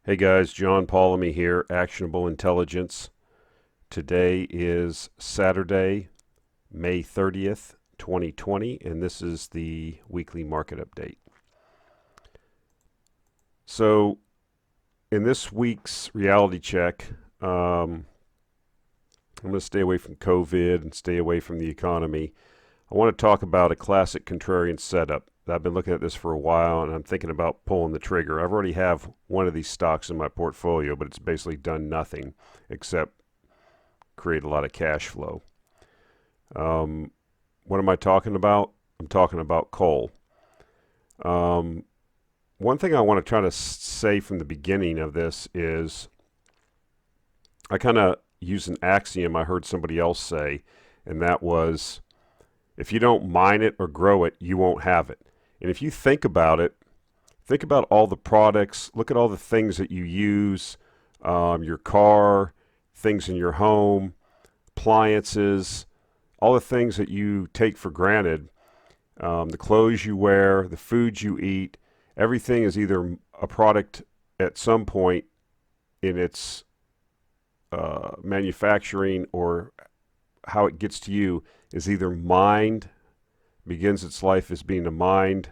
Hey guys, John Paulamy here, Actionable Intelligence. Today is Saturday, May 30th, 2020, and this is the weekly market update. So, in this week's reality check, I'm going to stay away from COVID and stay away from the economy. I want to talk about a classic contrarian setup. I've been looking at this for a while and I'm thinking about pulling the trigger. I've already have one of these stocks in my portfolio, but it's basically done nothing except create a lot of cash flow. What am I talking about? I'm talking about coal. Um, One thing I want to try to say from the beginning of this is I kind of use an axiom I heard somebody else say, and that was if you don't mine it or grow it, you won't have it. And if you think about it, think about all the products, look at all the things that you use, your car, things in your home, appliances, all the things that you take for granted, the clothes you wear, the foods you eat, everything is either a product at some point in its manufacturing or how it gets to you is either mined, begins its life as being a mined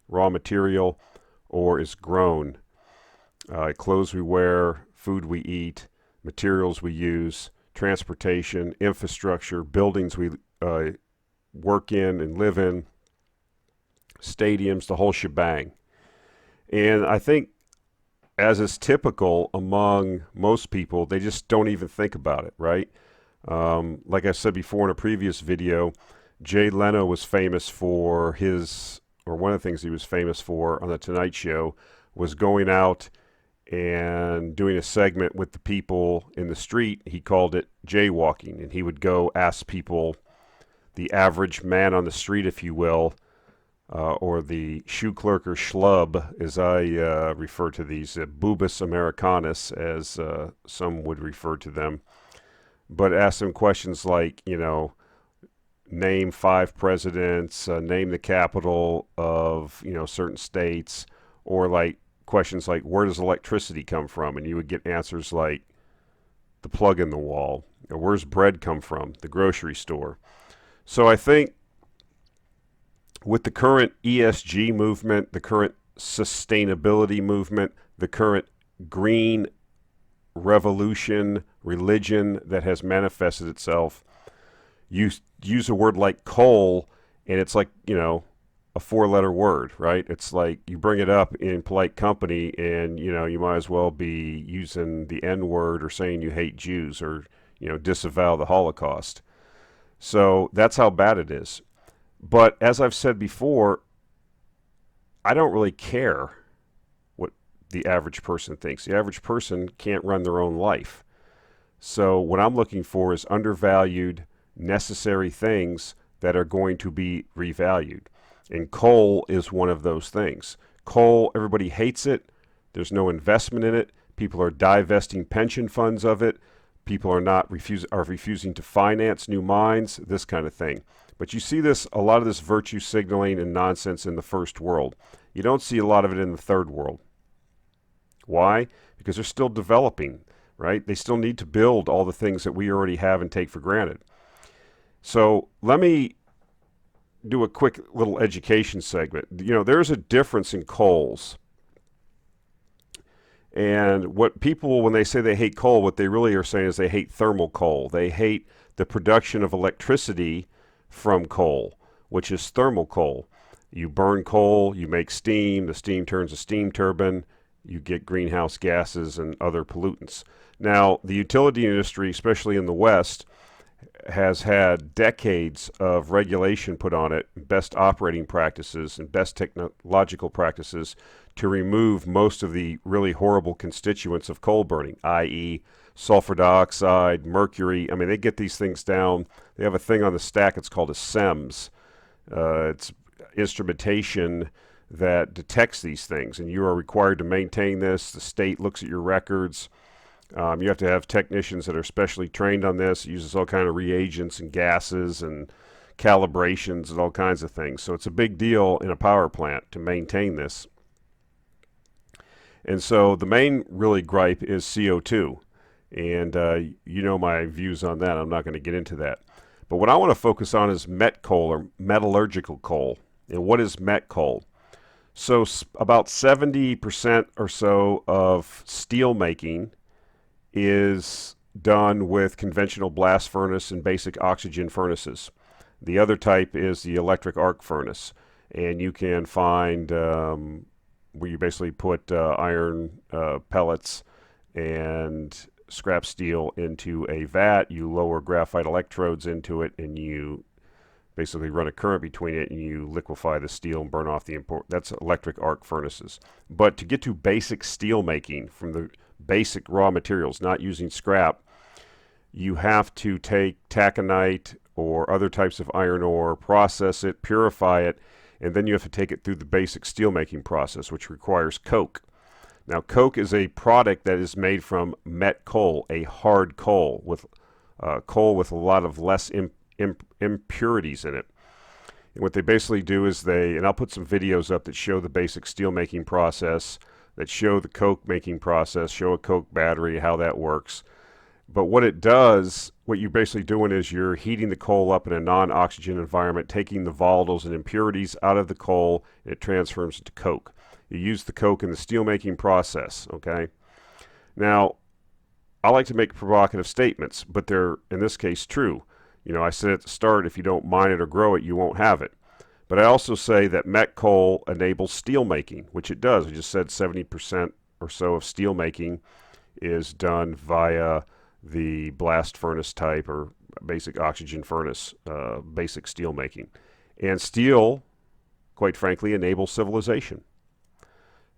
raw material, or is grown. Clothes we wear, food we eat, materials we use, transportation, infrastructure, buildings we work in and live in, stadiums, the whole shebang. And I think, as is typical among most people, they just don't even think about it, right? Like I said before in a previous video, Jay Leno was famous for one of the things he was famous for on The Tonight Show was going out and doing a segment with the people in the street. He called it jaywalking, and he would go ask people, the average man on the street, if you will, or the shoe clerk or schlub, as I refer to these, boobus americanus, as some would refer to them, but ask them questions like, name 5 presidents, name the capital of, certain states, or like questions like, where does electricity come from? And you would get answers like, the plug in the wall, or where's bread come from? The grocery store. So I think with the current ESG movement, the current sustainability movement, the current green revolution, religion that has manifested itself, you use a word like coal, and it's like, a 4-letter word, right? It's like you bring it up in polite company, and, you might as well be using the N word or saying you hate Jews or, disavow the Holocaust. So that's how bad it is. But as I've said before, I don't really care what the average person thinks. The average person can't run their own life. So what I'm looking for is undervalued, necessary things that are going to be revalued. And coal is one of those things. Coal, everybody hates it. There's no investment in it. People are divesting pension funds of it. People are refusing to finance new mines, this kind of thing. But you see a lot of this virtue signaling and nonsense in the first world. You don't see a lot of it in the third world. Why? Because they're still developing, right? They still need to build all the things that we already have and take for granted. So let me do a quick little education segment. There's a difference in coals. And what people, when they say they hate coal, what they really are saying is they hate thermal coal. They hate the production of electricity from coal, which is thermal coal. You burn coal, you make steam, the steam turns a steam turbine, you get greenhouse gases and other pollutants. Now, the utility industry, especially in the West, has had decades of regulation put on it, best operating practices and best technological practices to remove most of the really horrible constituents of coal burning, i.e. sulfur dioxide, mercury. I mean, they get these things down. They have a thing on the stack, it's called a SEMS. It's instrumentation that detects these things, and you are required to maintain this. The state looks at your records. You have to have technicians that are specially trained on this. It uses all kind of reagents and gases and calibrations and all kinds of things. So it's a big deal in a power plant to maintain this. And so the main really gripe is CO2. And you know my views on that. I'm not going to get into that. But what I want to focus on is met coal or metallurgical coal. And what is met coal? So about 70% or so of steel making is done with conventional blast furnace and basic oxygen furnaces. The other type is the electric arc furnace. And you can find where you basically put iron pellets and scrap steel into a vat. You lower graphite electrodes into it, and you basically run a current between it, and you liquefy the steel and burn off the import. That's electric arc furnaces. But to get to basic steel making from the basic raw materials, not using scrap, you have to take taconite or other types of iron ore, process it, purify it, and then you have to take it through the basic steelmaking process, which requires coke. Now, coke is a product that is made from met coal, a hard coal with a lot of less impurities in it. And what they basically do is and I'll put some videos up that show the basic steelmaking process, that show the coke making process, show a coke battery, how that works. But what it does, what you're basically doing is you're heating the coal up in a non-oxygen environment, taking the volatiles and impurities out of the coal, and it transforms into coke. You use the coke in the steelmaking process, okay? Now, I like to make provocative statements, but they're, in this case, true. You know, I said at the start, if you don't mine it or grow it, you won't have it. But I also say that met coal enables steelmaking, which it does. I just said 70% or so of steelmaking is done via the blast furnace type or basic oxygen furnace, basic steel making. And steel, quite frankly, enables civilization.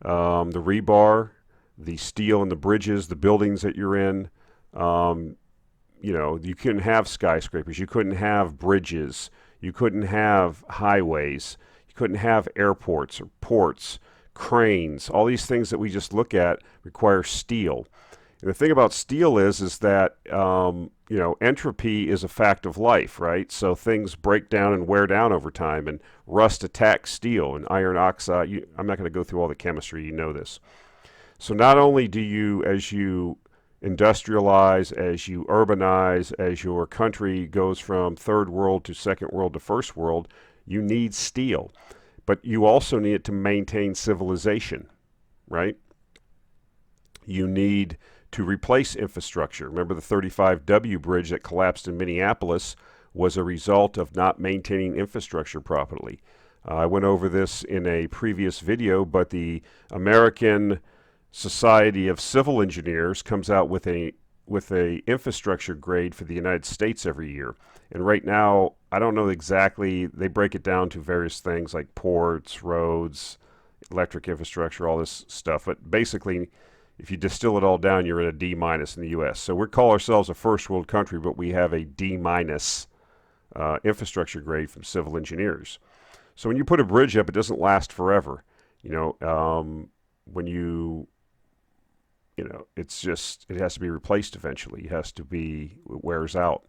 The rebar, the steel in the bridges, the buildings that you're in, you know, you couldn't have skyscrapers, you couldn't have bridges, you couldn't have highways, you couldn't have airports or ports, cranes. All these things that we just look at require steel. And the thing about steel is that you know, entropy is a fact of life, right? So things break down and wear down over time, and rust attacks steel and iron oxide. I'm not going to go through all the chemistry, you know this. So not only do you, as you industrialize, as you urbanize, as your country goes from third world to second world to first world, you need steel. But you also need it to maintain civilization, right? You need to replace infrastructure. Remember the 35W bridge that collapsed in Minneapolis was a result of not maintaining infrastructure properly. I went over this in a previous video, but the American Society of Civil Engineers comes out with a infrastructure grade for the United States every year. And right now, I don't know exactly, they break it down to various things like ports, roads, electric infrastructure, all this stuff. But basically, if you distill it all down, you're in a D minus in the U.S. So we call ourselves a first world country, but we have a D minus infrastructure grade from civil engineers. So when you put a bridge up, it doesn't last forever. You know, when you know, it's just, it has to be replaced eventually. It has to be, it wears out.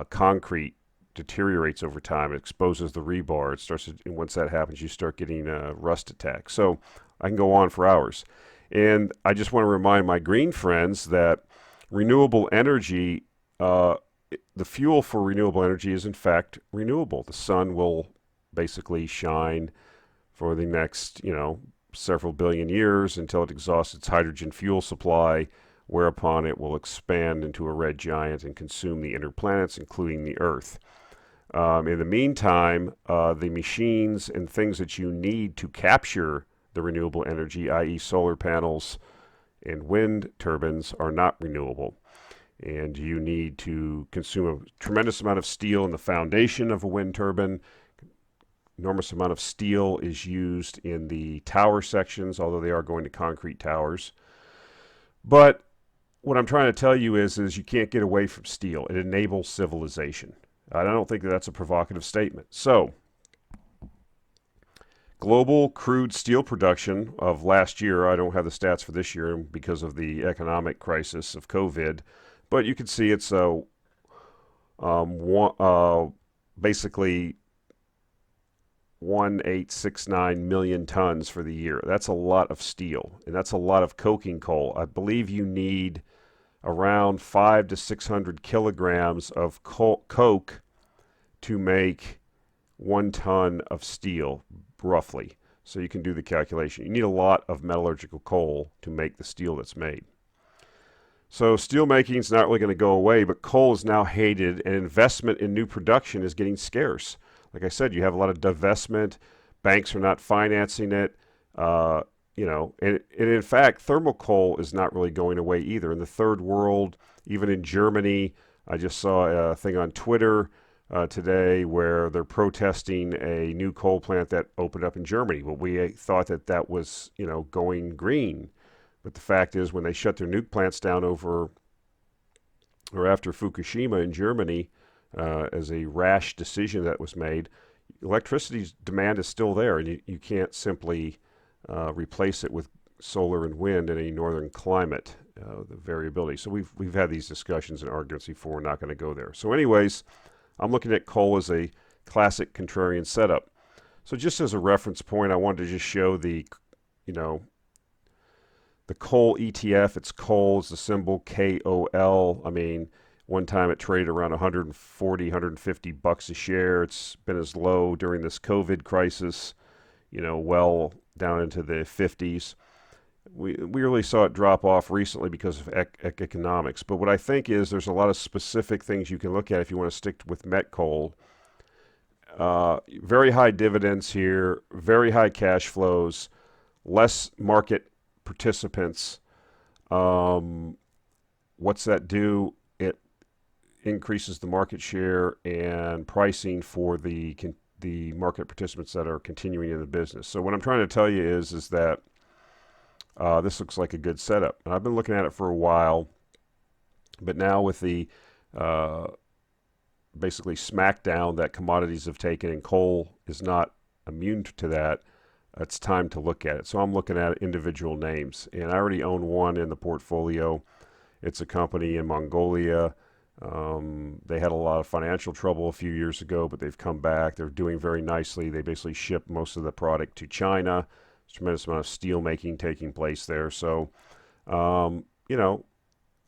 Concrete deteriorates over time. It exposes the rebar. It starts to, and once that happens, you start getting rust attacks. So I can go on for hours. And I just want to remind my green friends that renewable energy, the fuel for renewable energy is in fact renewable. The sun will basically shine for the next, you know, several billion years until it exhausts its hydrogen fuel supply, whereupon it will expand into a red giant and consume the inner planets, including the Earth. In the meantime, the machines and things that you need to capture the renewable energy, i.e. solar panels and wind turbines, are not renewable. And you need to consume a tremendous amount of steel in the foundation of a wind turbine. Enormous amount of steel is used in the tower sections, although they are going to concrete towers. But what I'm trying to tell you is you can't get away from steel. It enables civilization. I don't think that's a provocative statement. So, global crude steel production of last year, I don't have the stats for this year because of the economic crisis of COVID, but you can see it's basically 1.1869 million tons for the year. That's a lot of steel, and that's a lot of coking coal. I believe you need around 500 to 600 kilograms of coke to make 1 ton of steel, roughly. So you can do the calculation. You need a lot of metallurgical coal to make the steel that's made. So steel making is not really going to go away, but coal is now hated, and investment in new production is getting scarce. Like I said, you have a lot of divestment. Banks are not financing it. And in fact, thermal coal is not really going away either. In the third world, even in Germany, I just saw a thing on Twitter today where they're protesting a new coal plant that opened up in Germany. Well, we thought that was, going green. But the fact is, when they shut their nuke plants down over or after Fukushima in Germany, as a rash decision that was made, electricity demand is still there, and you can't simply replace it with solar and wind in a northern climate, the variability. So we've had these discussions and arguments before. We're not going to go there. So anyways, I'm looking at coal as a classic contrarian setup. So just as a reference point, I wanted to just show the coal ETF. It's coal is the symbol KOL. I mean, one time it traded around 140, 150 bucks a share. It's been as low during this COVID crisis, well down into the 50s. We really saw it drop off recently because of economics. But what I think is there's a lot of specific things you can look at if you want to stick with met coal. Very high dividends here, very high cash flows, less market participants. What's that do? It increases the market share and pricing for the market participants that are continuing in the business. So what I'm trying to tell you is that this looks like a good setup. And I've been looking at it for a while, but now with the basically smackdown that commodities have taken, and coal is not immune to that, it's time to look at it. So I'm looking at individual names, and I already own one in the portfolio. It's a company in Mongolia. They had a lot of financial trouble a few years ago, but they've come back. They're doing very nicely. They basically ship most of the product to China. There's a tremendous amount of steel making taking place there. So,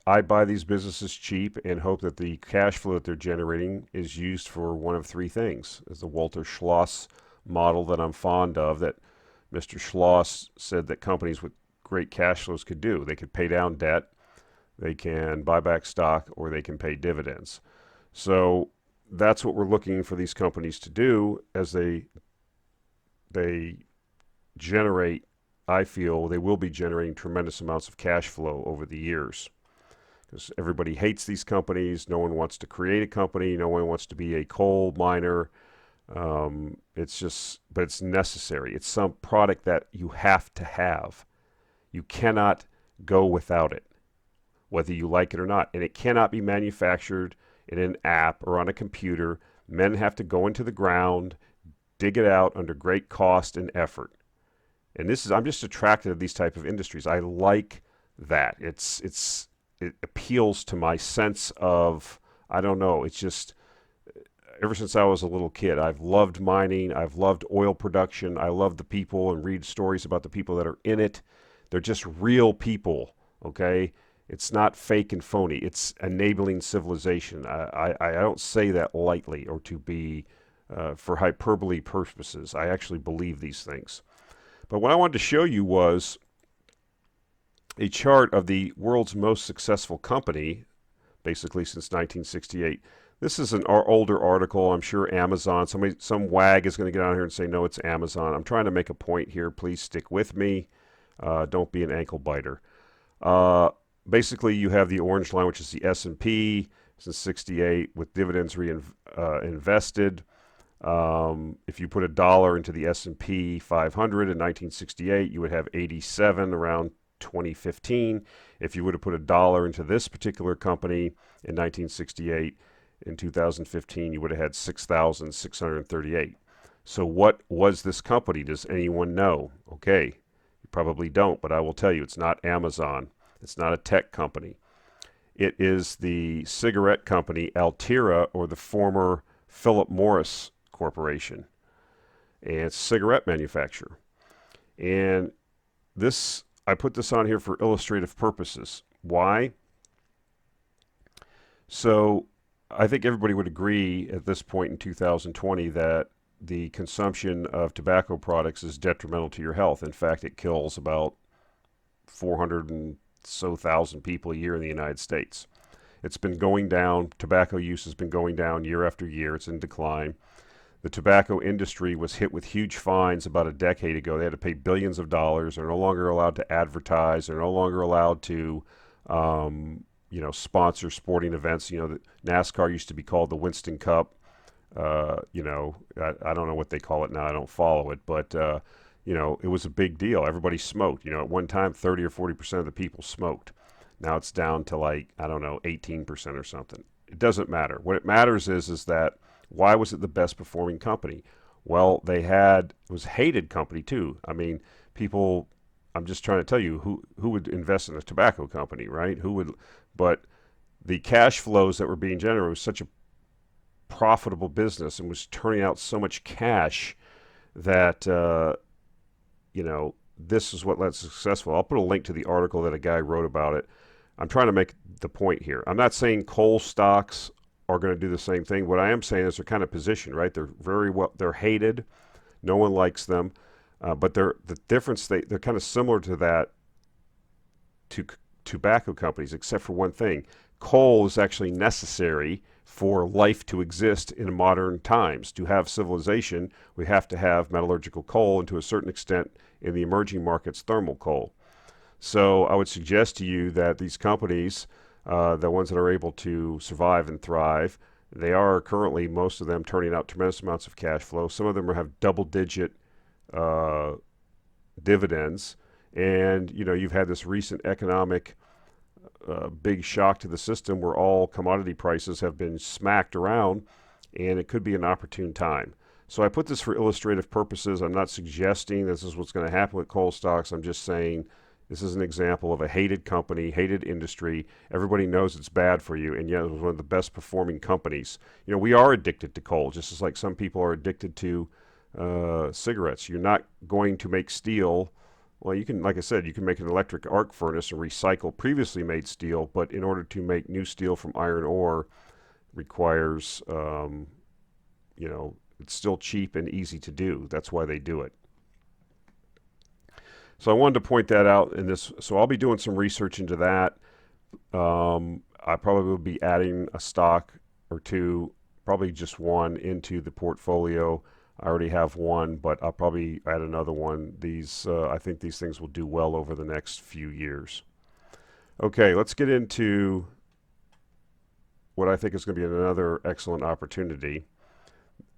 I buy these businesses cheap and hope that the cash flow that they're generating is used for one of three things. As the Walter Schloss model that I'm fond of, that Mr. Schloss said that companies with great cash flows could do. They could pay down debt, they can buy back stock, or they can pay dividends. So that's what we're looking for these companies to do as they generate. I feel they will be generating tremendous amounts of cash flow over the years, because everybody hates these companies. No one wants to create a company. No one wants to be a coal miner. But it's necessary. It's some product that you have to have. You cannot go without it, whether you like it or not. And it cannot be manufactured in an app or on a computer. Men have to go into the ground, dig it out under great cost and effort. And I'm just attracted to these type of industries. I like that. It appeals to my sense of, I don't know, it's just, ever since I was a little kid, I've loved mining. I've loved oil production. I love the people and read stories about the people that are in it. They're just real people, okay? It's not fake and phony. It's enabling civilization. I don't say that lightly or to be for hyperbole purposes. I actually believe these things. But what I wanted to show you was a chart of the world's most successful company, basically since 1968. This is an older article. I'm sure Amazon, some wag is going to get on here and say, no, it's Amazon. I'm trying to make a point here. Please stick with me. Don't be an ankle biter. Basically, you have the orange line, which is the S&P since 68 with dividends reinvested. If you put $1 into the S&P 500 in 1968, you would have 87 around 2015. If you would have put $1 into this particular company in 1968, in 2015, you would have had 6,638. So what was this company? Does anyone know? Okay, you probably don't, but I will tell you, it's not Amazon. It's not a tech company. It is the cigarette company Altria, or the former Philip Morris Corporation. and it's a cigarette manufacturer. And this, I put this on here for illustrative purposes. Why? So I think everybody would agree at this point in 2020 that the consumption of tobacco products is detrimental to your health. In fact, it kills about 400 and so thousand people a year in the United States. It's been going down. Tobacco use has been going down year after year. It's in decline. The tobacco industry was hit with huge fines about a decade ago. They had to pay billions of dollars. They're no longer allowed to advertise. They're no longer allowed to, sponsor sporting events. NASCAR used to be called the Winston Cup. I don't know what they call it now. I don't follow it, but it was a big deal. Everybody smoked. At one time, 30 or 40% of the people smoked. Now it's down to 18% or something. It doesn't matter. What it matters is that why was it the best performing company? Well, it was a hated company too. I mean, people, I'm just trying to tell you who would invest in a tobacco company, right? But the cash flows that were being generated was such a profitable business and was turning out so much cash that, this is what led it successful. I'll put a link to the article that a guy wrote about it. I'm trying to make the point here. I'm not saying coal stocks are going to do the same thing. What I am saying is they're kind of positioned, right? They're hated. No one likes them. But the difference, they're kind of similar to that to tobacco companies, except for one thing. Coal is actually necessary for life to exist in modern times. To have civilization, we have to have metallurgical coal, and to a certain extent, in the emerging markets, thermal coal. So I would suggest to you that these companies, the ones that are able to survive and thrive, they are currently, most of them, turning out tremendous amounts of cash flow. Some of them have double-digit dividends. And, you've had this recent economic big shock to the system where all commodity prices have been smacked around, and it could be an opportune time. So I put this for illustrative purposes. I'm not suggesting this is what's going to happen with coal stocks. I'm just saying this is an example of a hated company, hated industry. Everybody knows it's bad for you, and yet it was one of the best performing companies. We are addicted to coal, just as like some people are addicted to cigarettes. You're not going to make steel. Well, you can, like I said, you can make an electric arc furnace and recycle previously made steel, but in order to make new steel from iron ore requires, it's still cheap and easy to do. That's why they do it. So I wanted to point that out in this. So I'll be doing some research into that. I probably will be adding a stock or two, probably just one, into the portfolio. I already have one, but I'll probably add another one. I think these things will do well over the next few years. Okay, let's get into what I think is going to be another excellent opportunity.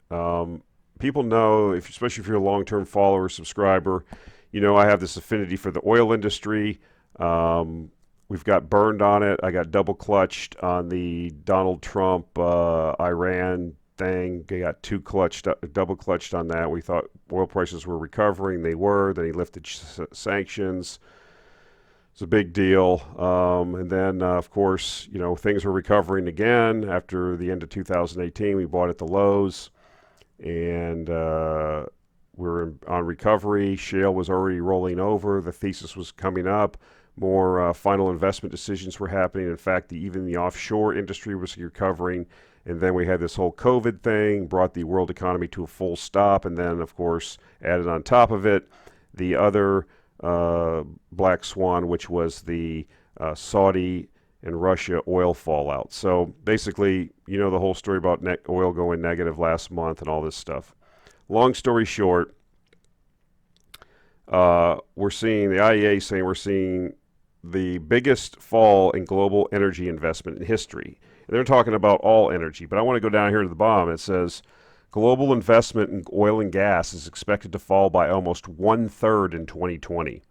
People know, especially if you're a long-term follower, subscriber, I have this affinity for the oil industry. We've got burned on it. I got double clutched on the Donald Trump Iran thing. They got double clutched on that. We thought oil prices were recovering. They were. Then he lifted sanctions. It's a big deal. And then, of course, things were recovering again after the end of 2018. We bought at the lows, and we're on recovery. Shale was already rolling over. The thesis was coming up. More final investment decisions were happening. In fact, even the offshore industry was recovering. And then we had this whole COVID thing, brought the world economy to a full stop. And then, of course, added on top of it, the other black swan, which was the Saudi and Russia oil fallout. So basically, the whole story about oil going negative last month and all this stuff. Long story short, we're seeing the IEA saying we're seeing the biggest fall in global energy investment in history. And they're talking about all energy, but I want to go down here to the bottom. It says global investment in oil and gas is expected to fall by almost 1/3 in 2020.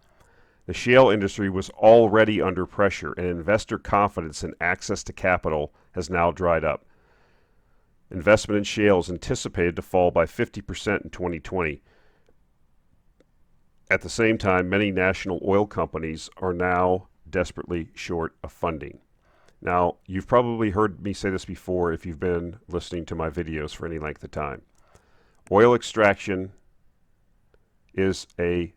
The shale industry was already under pressure, and investor confidence and access to capital has now dried up. Investment in shale is anticipated to fall by 50% in 2020. At the same time, many national oil companies are now desperately short of funding. Now, you've probably heard me say this before if you've been listening to my videos for any length of time. Oil extraction is a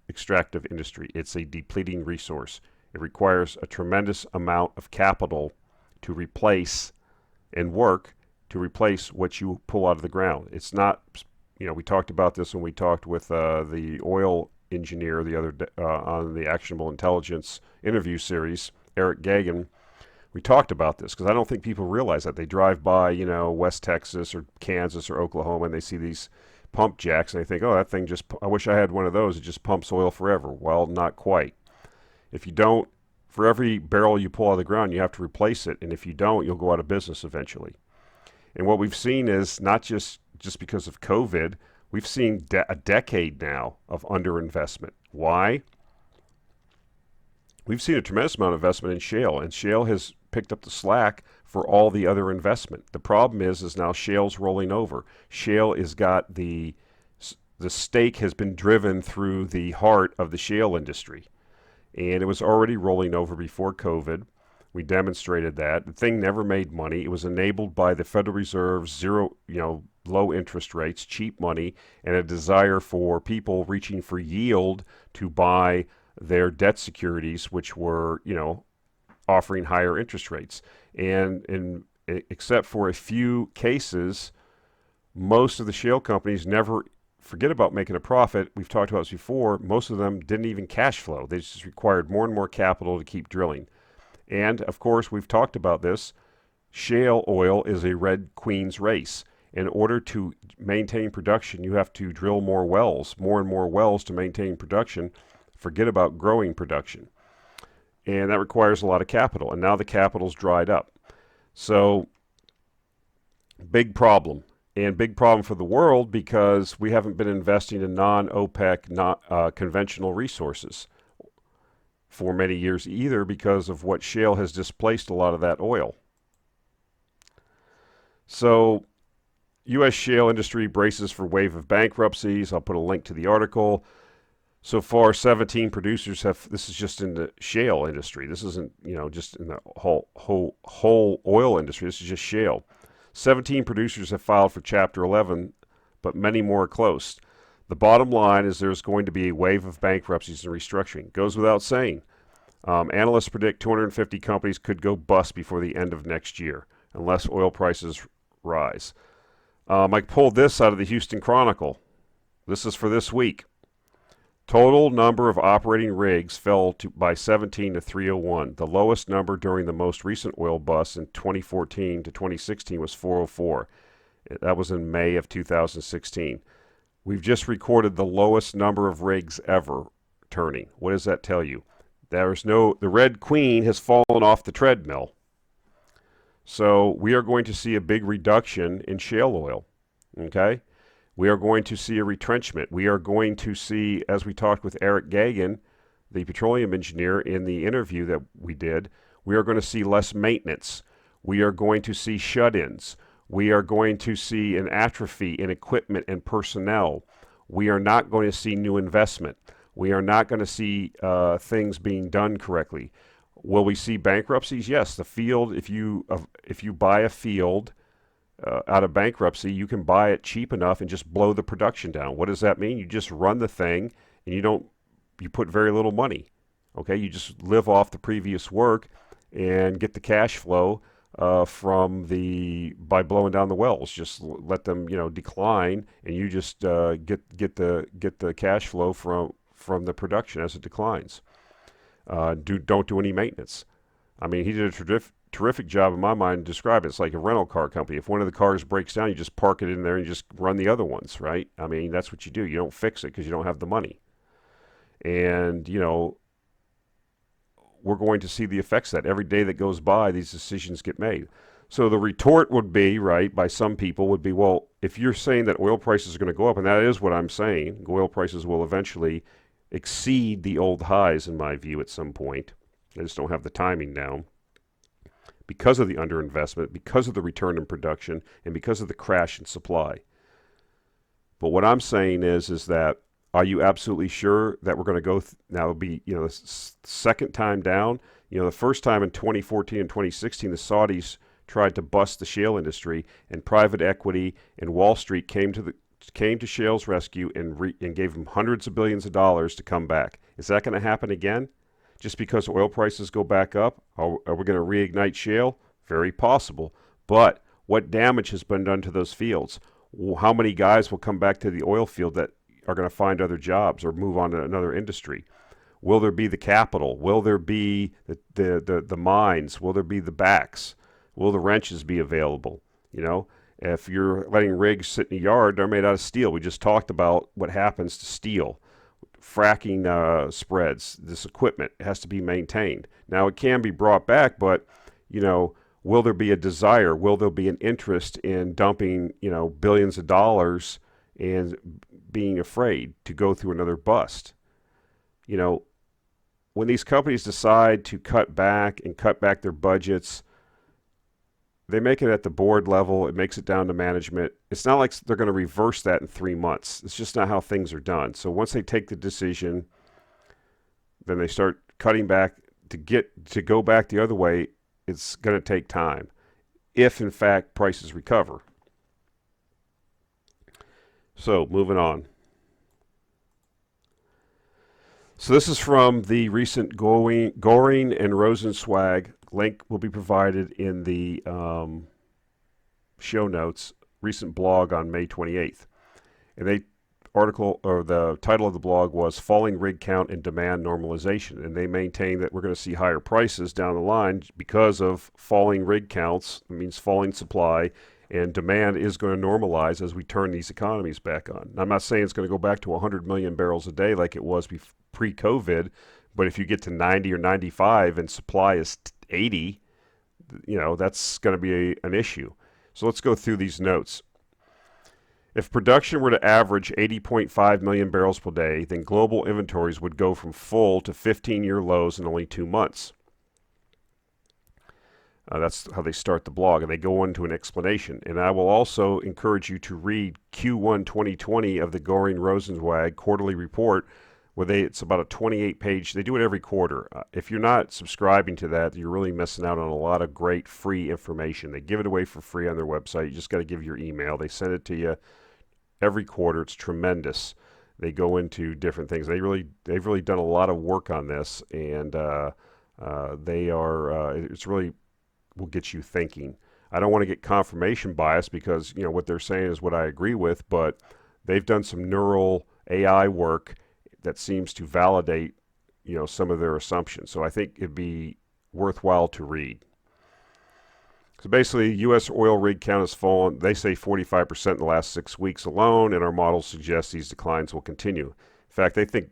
extractive industry. It's a depleting resource. It requires a tremendous amount of capital to replace and work to replace what you pull out of the ground. It's not, we talked about this when we talked with the oil engineer the other day, on the Actionable Intelligence interview series, Eric Gagan. We talked about this because I don't think people realize that. They drive by, West Texas or Kansas or Oklahoma, and they see these pump jacks, and they think, oh, that thing I wish I had one of those. It just pumps oil forever. Well, not quite. If you don't, for every barrel you pull out of the ground, you have to replace it, and if you don't, you'll go out of business eventually. And what we've seen is not just because of COVID, we've seen a decade now of underinvestment. Why? We've seen a tremendous amount of investment in shale, and shale has picked up the slack for all the other investment. The problem is now shale's rolling over. Shale has got the stake has been driven through the heart of the shale industry, and it was already rolling over before COVID. We demonstrated that. The thing never made money. It was enabled by the Federal Reserve's low interest rates, cheap money, and a desire for people reaching for yield to buy their debt securities, which were, offering higher interest rates. And except for a few cases, most of the shale companies never forget about making a profit. We've talked about this before. Most of them didn't even cash flow. They just required more and more capital to keep drilling. And, of course, we've talked about this. Shale oil is a Red Queen's race. In order to maintain production, you have to drill more and more wells to maintain production. Forget about growing production. And that requires a lot of capital. And now the capital's dried up. So, big problem. And big problem for the world because we haven't been investing in non-OPEC, conventional resources for many years either because of what shale has displaced a lot of that oil. So U.S. shale industry braces for wave of bankruptcies. I'll put a link to the article. So far, 17 producers this is just in the shale industry. This isn't, just in the whole oil industry. This is just shale. 17 producers have filed for Chapter 11, but many more are close. The bottom line is there's going to be a wave of bankruptcies and restructuring. Goes without saying. Analysts predict 250 companies could go bust before the end of next year, unless oil prices rise. I pulled this out of the Houston Chronicle. This is for this week. Total number of operating rigs fell by 17 to 301. The lowest number during the most recent oil bust in 2014 to 2016 was 404. That was in May of 2016. We've just recorded the lowest number of rigs ever turning. What does that tell you? The Red Queen has fallen off the treadmill. So we are going to see a big reduction in shale oil. Okay? We are going to see a retrenchment. We are going to see, as we talked with Eric Gagan, the petroleum engineer, in the interview that we did, we are going to see less maintenance. We are going to see shut-ins. We are going to see an atrophy in equipment and personnel. We are not going to see new investment. We are not going to see things being done correctly. Will we see bankruptcies? Yes. The field, if you buy a field out of bankruptcy, you can buy it cheap enough and just blow the production down. What does that mean? You just run the thing and you put very little money. Okay, you just live off the previous work and get the cash flow by blowing down the wells. Just let them decline, and you just get the cash flow from the production as it declines. Don't do any maintenance. I mean, he did a terrific job in my mind to describe it. It's like a rental car company. If one of the cars breaks down, you just park it in there and you just run the other ones, right? I mean, that's what you do. You don't fix it because you don't have the money. And, we're going to see the effects of that. Every day that goes by, these decisions get made. So the retort would be, right, by some people would be, well, if you're saying that oil prices are going to go up, and that is what I'm saying, oil prices will eventually exceed the old highs, in my view, at some point. I just don't have the timing now. Because of the underinvestment, because of the return in production, and because of the crash in supply. But what I'm saying is that, are you absolutely sure that we're going to go now? It'll be the second time down. The first time in 2014 and 2016, the Saudis tried to bust the shale industry, and private equity and Wall Street came to came to Shale's rescue and gave them hundreds of billions of dollars to come back. Is that going to happen again? Just because oil prices go back up, are we going to reignite shale? Very possible. But what damage has been done to those fields? How many guys will come back to the oil field that are going to find other jobs or move on to another industry? Will there be the capital? Will there be the mines? Will there be the backs? Will the wrenches be available? You know, if you're letting rigs sit in a yard, they're made out of steel. We just talked about what happens to steel. Fracking spreads, this equipment has to be maintained. Now, it can be brought back, but, you know, will there be a desire? Will there be an interest in dumping, you know, billions of dollars and being afraid to go through another bust? You know, when these companies decide to cut back their budgets, they make it at the board level. It makes it down to management. It's not like they're going to reverse that in 3 months. It's just not how things are done. So once they take the decision, then they start cutting back to go back the other way. It's going to take time, if in fact prices recover. So moving on. So this is from the recent Goring and Rosen swag. Link will be provided in the show notes. Recent blog on May 28th. And the title of the blog was Falling Rig Count and Demand Normalization. And they maintain that we're going to see higher prices down the line because of falling rig counts. It means falling supply, and demand is going to normalize as we turn these economies back on. Now, I'm not saying it's going to go back to 100 million barrels a day like it was pre-COVID, but if you get to 90 or 95 and supply is 80, you know, that's going to be an issue. So let's go through these notes. If production were to average 80.5 million barrels per day, then global inventories would go from full to 15-year lows in only 2 months. That's how they start the blog, and they go into an explanation. And I will also encourage you to read Q1 2020 of the Goring Rosenzweig quarterly report, where it's about a 28-page. They do it every quarter. If you're not subscribing to that, you're really missing out on a lot of great free information. They give it away for free on their website. You just got to give your email. They send it to you every quarter. It's tremendous. They go into different things. They've really done a lot of work on this, and it's really will get you thinking. I don't want to get confirmation bias because, you know, what they're saying is what I agree with, but they've done some neural AI work that seems to validate, you know, some of their assumptions. So I think it'd be worthwhile to read. So basically, U.S. oil rig count has fallen, they say 45% in the last 6 weeks alone, and our models suggest these declines will continue. In fact, they think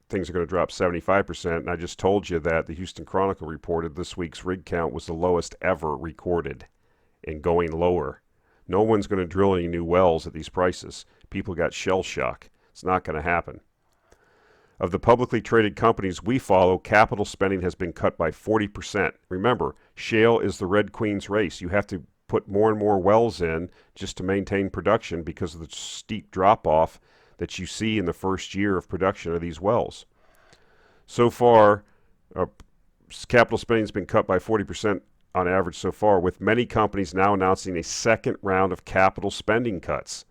things are going to drop 75%, and I just told you that the Houston Chronicle reported this week's rig count was the lowest ever recorded and going lower. No one's going to drill any new wells at these prices. People got shell shock. It's not going to happen. Of the publicly traded companies we follow, capital spending has been cut by 40%. Remember, shale is the Red Queen's race. You have to put more and more wells in just to maintain production because of the steep drop-off that you see in the first year of production of these wells. So far, capital spending has been cut by 40% on average so far, with many companies now announcing a second round of capital spending cuts.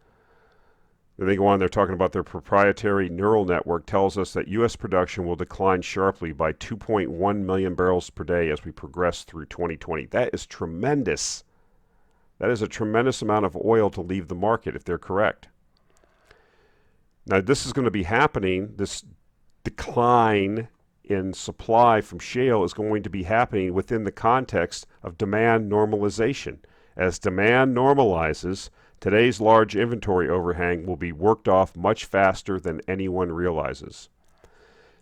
Then they go on, they're talking about their proprietary neural network tells us that U.S. production will decline sharply by 2.1 million barrels per day as we progress through 2020. That is tremendous. That is a tremendous amount of oil to leave the market if they're correct. Now, this is going to be happening. This decline in supply from shale is going to be happening within the context of demand normalization. As demand normalizes, today's large inventory overhang will be worked off much faster than anyone realizes.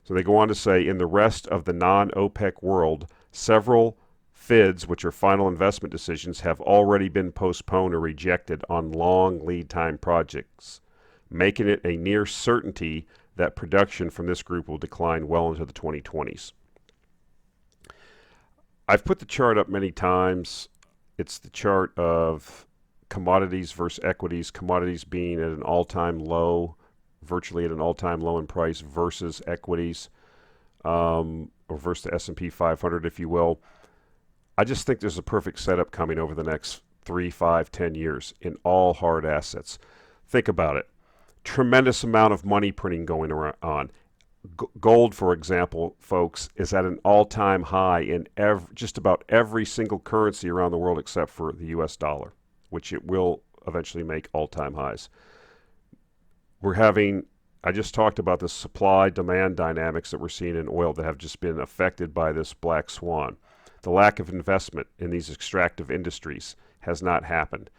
So they go on to say, in the rest of the non-OPEC world, several FIDs, which are final investment decisions, have already been postponed or rejected on long lead time projects, making it a near certainty that production from this group will decline well into the 2020s. I've put the chart up many times. It's the chart of commodities versus equities, commodities being at an all-time low, virtually at an all-time low in price, versus equities, or versus the S&P 500, if you will. I just think there's a perfect setup coming over the next 3, 5, 10 years in all hard assets. Think about it. Tremendous amount of money printing going on. Gold, for example, folks, is at an all-time high in just about every single currency around the world except for the U.S. dollar, which it will eventually make all-time highs. I just talked about the supply-demand dynamics that we're seeing in oil that have just been affected by this black swan. The lack of investment in these extractive industries has not happened.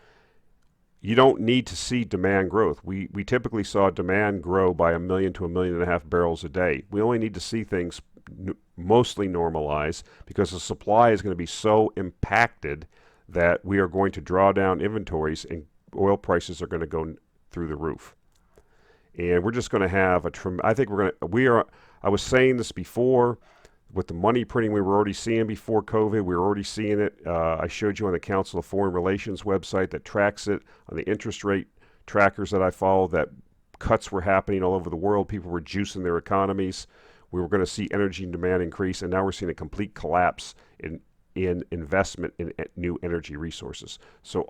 You don't need to see demand growth. We typically saw demand grow by 1 million to 1.5 million barrels a day. We only need to see things mostly normalize because the supply is going to be so impacted that we are going to draw down inventories and oil prices are going to go through the roof. And we're just going to have I was saying this before, with the money printing we were already seeing before COVID. We were already seeing it. I showed you on the Council of Foreign Relations website that tracks it, on the interest rate trackers that I follow, that cuts were happening all over the world. People were juicing their economies. We were going to see energy demand increase, and now we're seeing a complete collapse in investment in new energy resources. So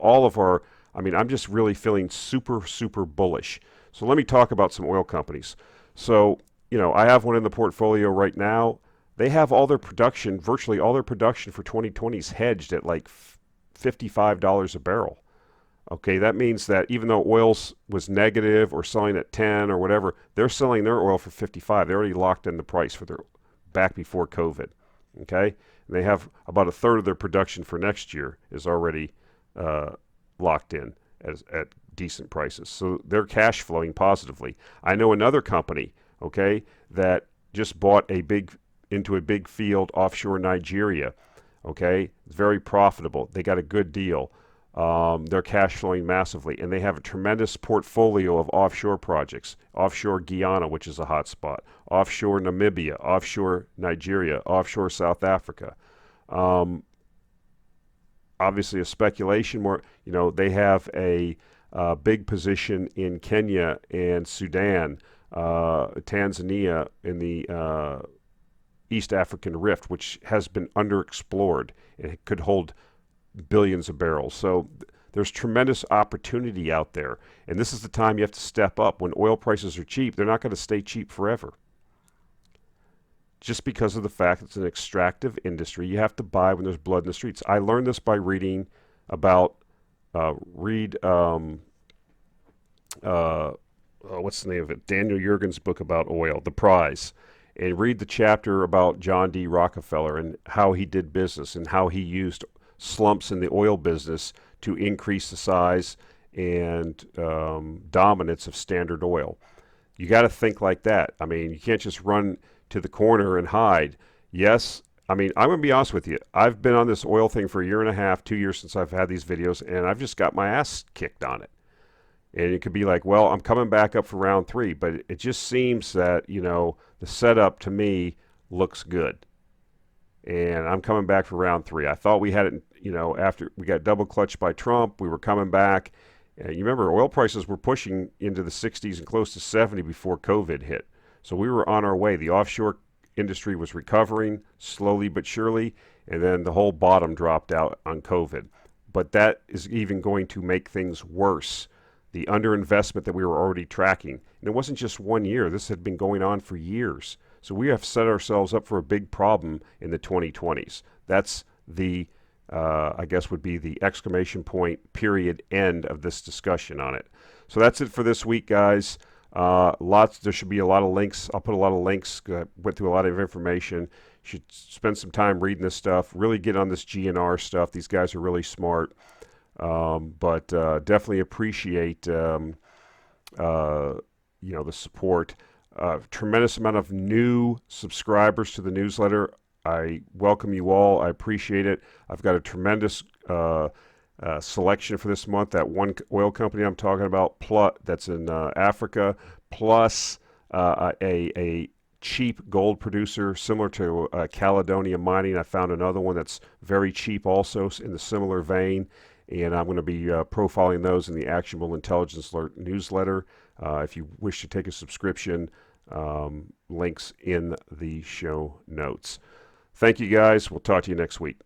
I'm just really feeling super, super bullish. So let me talk about some oil companies. So, I have one in the portfolio right now. They have virtually all their production for 2020s hedged at like $55 a barrel. Okay, that means that even though oil was negative or selling at 10 or whatever, they're selling their oil for 55. They already locked in the price for their back before COVID. Okay, and they have about a third of their production for next year is already locked in at decent prices. So they're cash flowing positively. I know another company, okay, that just bought into a big field offshore Nigeria. Okay, it's very profitable. They got a good deal. They're cash flowing massively, and they have a tremendous portfolio of offshore projects. Offshore Guyana, which is a hot spot. Offshore Namibia, offshore Nigeria, offshore South Africa. Obviously, a speculation more. They have a big position in Kenya and Sudan, Tanzania, in the East African Rift, which has been underexplored and it could hold billions of barrels. So there's tremendous opportunity out there. And this is the time you have to step up. When oil prices are cheap, they're not going to stay cheap forever. Just because of the fact it's an extractive industry, you have to buy when there's blood in the streets. I learned this by reading about, what's the name of it? Daniel Yergin's book about oil, The Prize. And read the chapter about John D. Rockefeller and how he did business and how he used slumps in the oil business to increase the size and dominance of Standard Oil. You got to think like that. You can't just run to the corner and hide. Yes, I'm going to be honest with you. I've been on this oil thing for 1.5 years, 2 years since I've had these videos, and I've just got my ass kicked on it. And it could be like, well, I'm coming back up for round 3, but it just seems that, the setup to me looks good. And I'm coming back for round 3. I thought we had it, after we got double clutched by Trump, we were coming back. And you remember oil prices were pushing into the 60s and close to 70 before COVID hit. So we were on our way. The offshore industry was recovering slowly but surely, and then the whole bottom dropped out on COVID. But that is even going to make things worse. The underinvestment that we were already tracking. And it wasn't just 1 year. This had been going on for years. So we have set ourselves up for a big problem in the 2020s. That's the, I guess would be the exclamation point, period, end of this discussion on it. So that's it for this week, guys. There should be a lot of links. I'll put a lot of links. Went through a lot of information. You should spend some time reading this stuff. Really get on this GNR stuff. These guys are really smart. But definitely appreciate the support. Tremendous amount of new subscribers to the newsletter. I welcome you all. I appreciate it. I've got a tremendous selection for this month. That one oil company I'm talking about, that's in Africa, plus a cheap gold producer similar to Caledonia Mining. I found another one that's very cheap also in the similar vein. And I'm going to be profiling those in the Actionable Intelligence Alert newsletter. If you wish to take a subscription, links in the show notes. Thank you, guys. We'll talk to you next week.